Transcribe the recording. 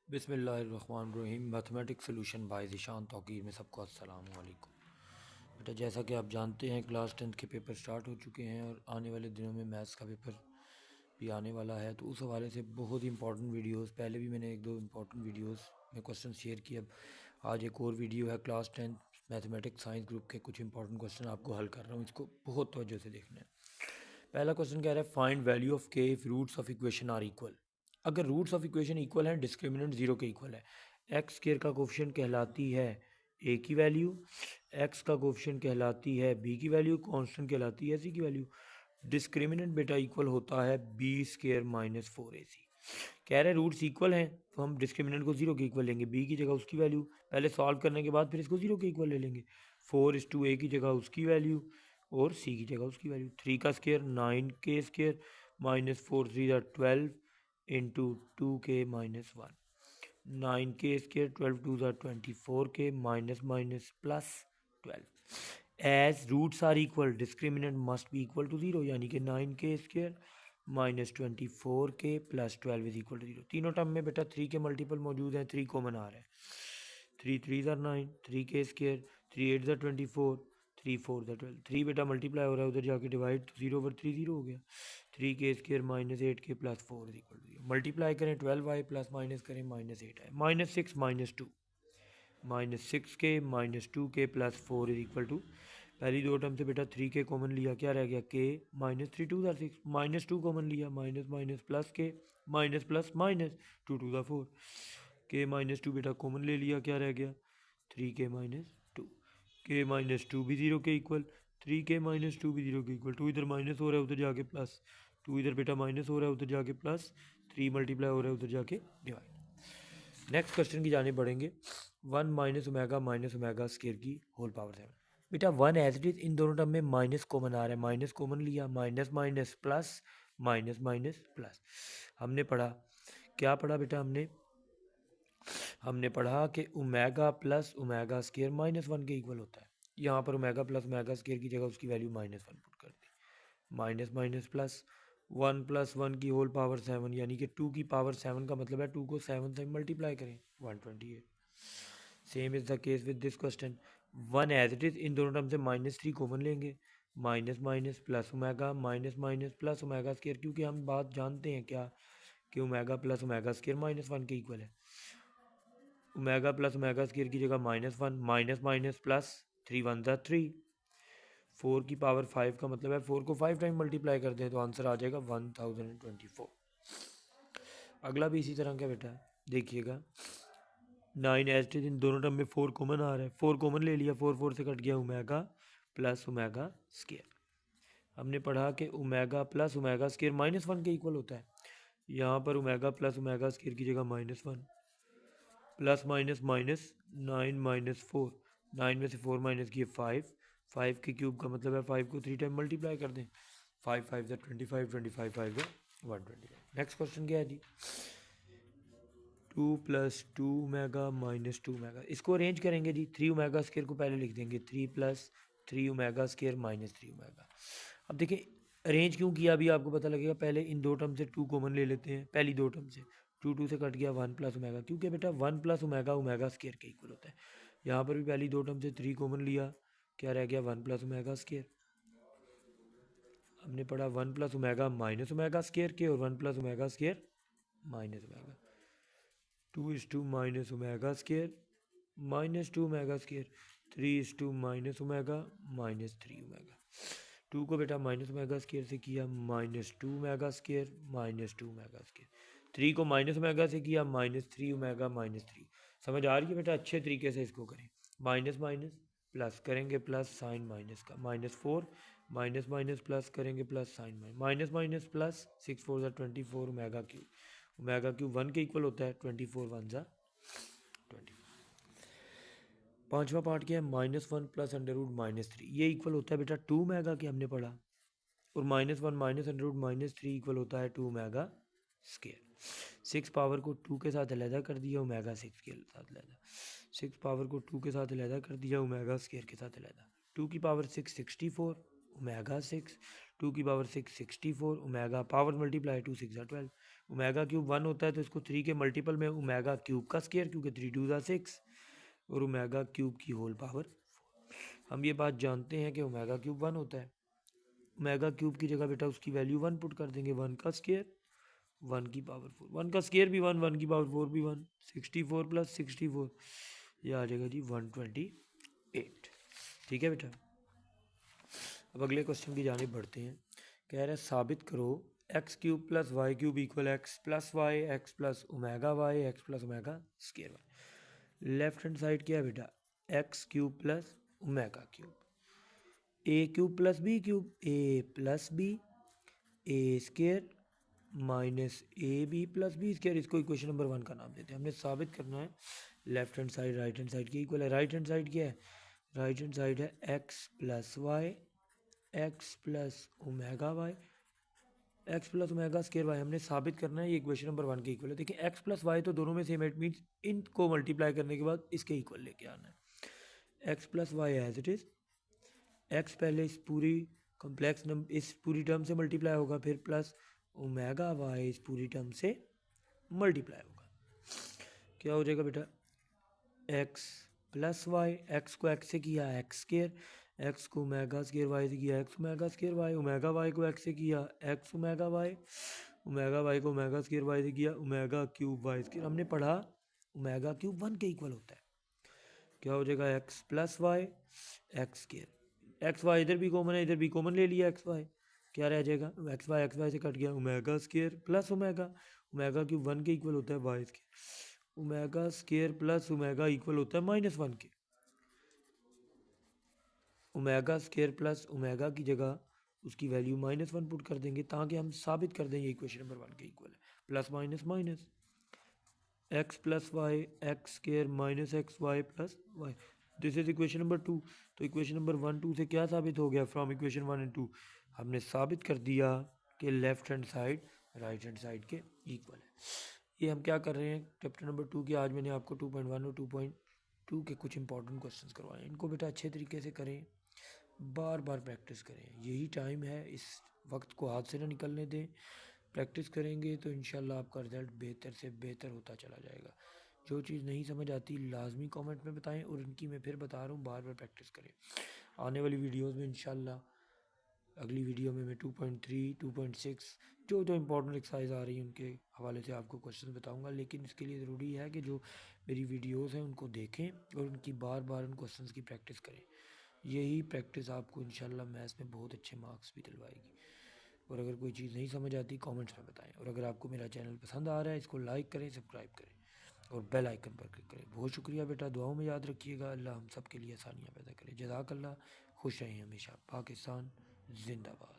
बिस्मिल्लाहिर्रहमानिर्रहीम। Mathematics solution bye Zeeshan Tauqeer में सबको अस्सलाम वालेकुम। बेटा, जैसा कि आप जानते हैं क्लास 10th के पेपर स्टार्ट हो चुके हैं और आने वाले दिनों में मैथ्स का पेपर भी आने वाला है। तो उस हवाले से बहुत ही इंपॉर्टेंट वीडियोस, पहले भी मैंने एक दो इंपॉर्टेंट वीडियोस में क्वेश्चन शेयर किए। अब आज एक और वीडियो है class 10th mathematics science group के कुछ इंपॉर्टेंट क्वेश्चन आपको हल कर रहा हूँ। इसको बहुत तवज्जो से देखना है। पहला क्वेश्चन कह रहा है find value of K if roots of equation are equal. अगर रूट्स ऑफ इक्वेशन इक्वल हैं, डिस्क्रिमिनेंट जीरो के इक्वल है, एक्स स्केयर का कोफिशिएंट कहलाती है ए की वैल्यू, एक्स का कोफिशिएंट कहलाती है बी की वैल्यू, कांस्टेंट कहलाती है सी की वैल्यू। डिस्क्रिमिनेंट बेटा इक्वल होता है बी स्केयर माइनस 4ac। कह रहे रूट्स इक्वल हैं तो हम डिस्क्रिमिनेंट को जीरो के इक्वल लेंगे, बी की जगह उसकी वैल्यू पहले सॉल्व करने के बाद फिर इसको जीरो के इक्वल ले लेंगे। 4:a की जगह उसकी वैल्यू और सी की जगह उसकी वैल्यू। 3 का square 9k square minus 4 3 12 into 2k minus 1। 9k square 12 2 24k minus minus plus 12। As roots are equal discriminant must be equal to zero, यानी कि 9k square minus 24k plus 12 is equal to zero. तीनों term में बेटा 3 के multiple मौजूद हैं, 3 common आ रहा है। 3 3 ज़ा 9, 3k स्केयर 3 8 ज़ा 24, 3 4 ज़ा 12। 3 बेटा मल्टीप्लाई हो रहा है, उधर जाके डिवाइड, तो 0/3 0 हो गया। 3k square minus 8k plus 4 is equal to 0। Multiply करें 12y प्लस माइनस करें minus 8 minus 6 minus 2, minus 6k minus 2k plus 4 is equal to, पहली दो टर्म से बेटा 3k कॉमन लिया, क्या रह गया k माइनस 3 2 6, माइनस 2 कॉमन लिया, minus minus plus k minus plus minus 2 2 4, k minus 2 बेटा कॉमन ले लिया, क्या रह गया 3k माइनस 2। k माइनस 2 भी जीरो के इक्वल, 3k माइनस 2 भी जीरो के इक्वल। 2 इधर माइनस हो रहा है उधर जाके प्लस, 2 इधर बेटा माइनस हो रहा है उधर जाके प्लस, 3 मल्टीप्लाई हो रहा है उधर जाके डिवाइड। नेक्स्ट क्वेश्चन की जाने बढ़ेंगे। 1 माइनस ओमेगा स्केयर की होल पावर 7। बेटा 1 एज इट इज, इन दोनों टर्म में माइनस कॉमन आ रहा है, माइनस कॉमन लिया, minus minus plus minus minus plus. हमने पढ़ा, क्या पढ़ा बेटा हमने पढ़ा कि omega plus omega square minus 1 के इक्वल होता है। यहाँ पर ओमेगा प्लस ओमेगा स्केयर की जगह उसकी वैल्यू माइनस 1 पुट कर दी, माइनस माइनस प्लस 1 प्लस 1 की होल पावर 7, यानी कि 2 की पावर 7 का मतलब है 2 को 7 से मल्टीप्लाई करें 128। Same is the case with this question. 1 as it is, इन दोनों टर्म से माइनस 3 कॉमन लेंगे, minus minus plus omega minus minus plus omega square, क्योंकि हम बात जानते हैं क्या कि omega plus omega square minus 1 के इक्वल है। ओमेगा प्लस ओमेगा स्केयर की जगह माइनस 1, माइनस माइनस प्लस, 3 1 ज़ा 3, 4 की पावर 5 का मतलब है 4 को 5 टाइम मल्टीप्लाई कर दें तो आंसर आ जाएगा 1024। अगला भी इसी तरह का बेटा देखिएगा। 9 एज इट इज, इन दोनों टर्म में 4 कॉमन आ रहा है, 4 कॉमन ले लिया, 4 4 से कट गया ओमेगा प्लस ओमेगा स्केयर। हमने पढ़ा कि omega plus omega square minus 1 के इक्वल होता है। यहाँ पर ओमेगा प्लस ओमेगा स्केयर की जगह minus 1, plus minus minus 9 minus 4, 9 में से 4 माइनस किए 5, 5 के क्यूब का मतलब है 5 को 3 टाइम मल्टीप्लाई कर दें, 5 5 ज़ा 25, 25 5 ज़ा 125। नेक्स्ट क्वेश्चन क्या है जी, 2 प्लस 2 ओमेगा माइनस 2 ओमेगा। इसको अरेंज करेंगे जी, 3 ओमेगा स्केयर को पहले लिख देंगे, 3 plus 3 omega square minus 3 omega. अब देखिए अरेंज क्यों किया अभी आपको पता लगेगा। पहले इन दो टर्म से 2 कॉमन ले लेते हैं, पहली दो टर्म से 2 2 से कट गया 1 प्लस ओमेगा, क्योंकि बेटा 1 प्लस ओमेगा ओमेगा स्केयर के इक्वल होता है। यहाँ पर भी पहली दो टर्म से 3 कॉमन लिया, क्या रह गया 1 प्लस ओमेगा स्केयर। हमने पढ़ा 1 plus omega minus omega square के और 1 plus omega square minus omega. 2:2 minus omega square minus 2 omega square, 3:2 minus omega minus 3 omega. 2 को बेटा माइनस ओमेगा स्केयर से किया minus 2 omega square minus 2 omega square. 3 को minus omega से किया minus 3 omega minus 3। समझ आ रही है बेटा, अच्छे तरीके से इसको करें। माइनस माइनस प्लस करेंगे प्लस साइन माइनस का, माइनस 4 माइनस माइनस प्लस करेंगे plus sign minus, minus minus plus 6 4 ज़ा 24 ओमेगा क्यूब। ओमेगा क्यूब 1 के इक्वल होता है, 24 1 ज़ा 20। पांचवा पार्ट क्या है, -1 प्लस अंडर रूट -3, ये इक्वल होता है बेटा 2 ओमेगा के, हमने पढ़ा। और -1 माइनस अंडर रूट -3 इक्वल होता है 2 ओमेगा स्केयर। 6 पावर को 2 के साथ अलहदा कर दिया, ओमेगा 6 के साथ अलहदा। 6 पावर को 2 के साथ अलहदा कर दिया, ओमेगा स्केयर के साथ अलहदा। 2 की पावर 6 64 ओमेगा 6, 2 की power 6 64 omega, power multiply 2 6 12, omega cube 1 होता है तो इसको 3 के मल्टीपल में ओमेगा क्यूब का स्क्वायर, क्योंकि 3 2 ज़ा 6 और ओमेगा क्यूब की होल पावर। हम ये बात जानते हैं कि ओमेगा क्यूब 1 होता है। ओमेगा क्यूब की जगह बेटा उसकी वैल्यू 1 पुट कर देंगे, 1 का स्क्वायर 1 की पावर 4, 1 का स्क्वायर भी 1, 1 की पावर 4 भी 1, 64 प्लस 64 ये आ जाएगा जी 128। ठीक है बेटा। अब अगले क्वेश्चन की जानिब बढ़ते हैं। कह रहे हैं साबित करो X cube plus Y cube equal X plus Y, X plus omega Y, X plus omega square Y. Left hand side क्या है बेटा, X cube plus omega cube, A cube plus B cube, A plus B, A square minus A B plus B square. इसको equation number 1 का नाम देते हैं। हमने साबित करना है left hand side right hand side की इक्वल है। राइट हैंड साइड क्या है, राइट हैंड साइड है X plus Y, X plus omega Y, X plus omega square Y. हमने साबित करना है ये इक्वेशन नंबर 1 के इक्वल है। देखिए एक्स प्लस वाई तो दोनों में सेम है, इट मीन्स इनको मल्टीप्लाई करने के बाद इसके इक्वल लेके आना है। X plus Y as it is, X पहले इस पूरी कॉम्प्लेक्स नंबर इस पूरी टर्म से मल्टीप्लाई होगा, फिर प्लस ओमेगा वाई इस पूरी टर्म से मल्टीप्लाई होगा। क्या हो जाएगा बेटा, एक्स प्लस वाई, एक्स को एक्स से किया एक्स स्क्वायर, एक्स को ओमेगा स्क्वायर वाई से किया X omega square Y, omega Y को एक्स से किया X omega Y, omega Y को ओमेगा स्क्वायर वाई से किया ओमेगा क्यूब वाई स्क्वायर। हमने पढ़ा ओमेगा क्यूब 1 के इक्वल होता है। क्या हो जाएगा, X plus Y X square, X Y इधर भी कॉमन है, इधर भी कॉमन ले लिया एक्स वाई, क्या रह जाएगा, एक्स वाई से कट गया omega square plus omega, omega cube 1 के इक्वल होता है Y square, omega square plus omega equal होता है -1 के। ओमेगा स्क्वायर प्लस ओमेगा की जगह उसकी वैल्यू -1 पुट कर देंगे ताकि हम साबित कर दें ये इक्वेशन नंबर 1 के इक्वल है। Plus minus minus, X plus Y X square minus X Y plus Y, this is equation number 2। तो इक्वेशन नंबर 1 2 से क्या साबित हो गया, फ्रॉम इक्वेशन 1 एंड 2 हमने साबित कर दिया कि left hand side right hand side के इक्वल है। ये हम क्या कर रहे हैं चैप्टर नंबर 2 की, आज मैंने आपको 2.1 और 2.2 के कुछ इंपॉर्टेंट क्वेश्चंस करवाए। इनको बेटा अच्छे तरीके से करें, बार बार प्रैक्टिस करें, यही टाइम है, इस वक्त को हाथ से ना निकलने दें। प्रैक्टिस करेंगे तो इंशाल्लाह आपका रिज़ल्ट बेहतर से बेहतर होता चला जाएगा। जो चीज़ नहीं समझ आती लाजमी कमेंट में बताएं, और इनकी मैं फिर बता रहा हूँ बार बार प्रैक्टिस करें। आने वाली वीडियोस में इंशाल्लाह अगली वीडियो में मैं 2.3 2.6 जो जो इंपॉर्टेंट एक्सरसाइज आ रही हैं उनके हवाले से आपको क्वेश्चन बताऊंगा। लेकिन इसके लिए ज़रूरी है कि जो मेरी वीडियोस हैं उनको देखें और उनकी बार बार उन क्वेश्चंस की प्रैक्टिस करें। यही प्रैक्टिस आपको इंशाल्लाह मैथ्स में बहुत अच्छे मार्क्स भी दिलवाएगी। और अगर कोई चीज़ नहीं समझ आती कमेंट्स में बताएं, और अगर आपको मेरा चैनल पसंद आ रहा है इसको लाइक करें, सब्सक्राइब करें और बेल आइकन पर क्लिक करें। बहुत शुक्रिया बेटा, दुआओं में याद रखिएगा। अल्लाह हम सब के लिए आसानियाँ पैदा करे। जज़ाकल्लाह, खुश रहें हमेशा। पाकिस्तान जिंदाबाद।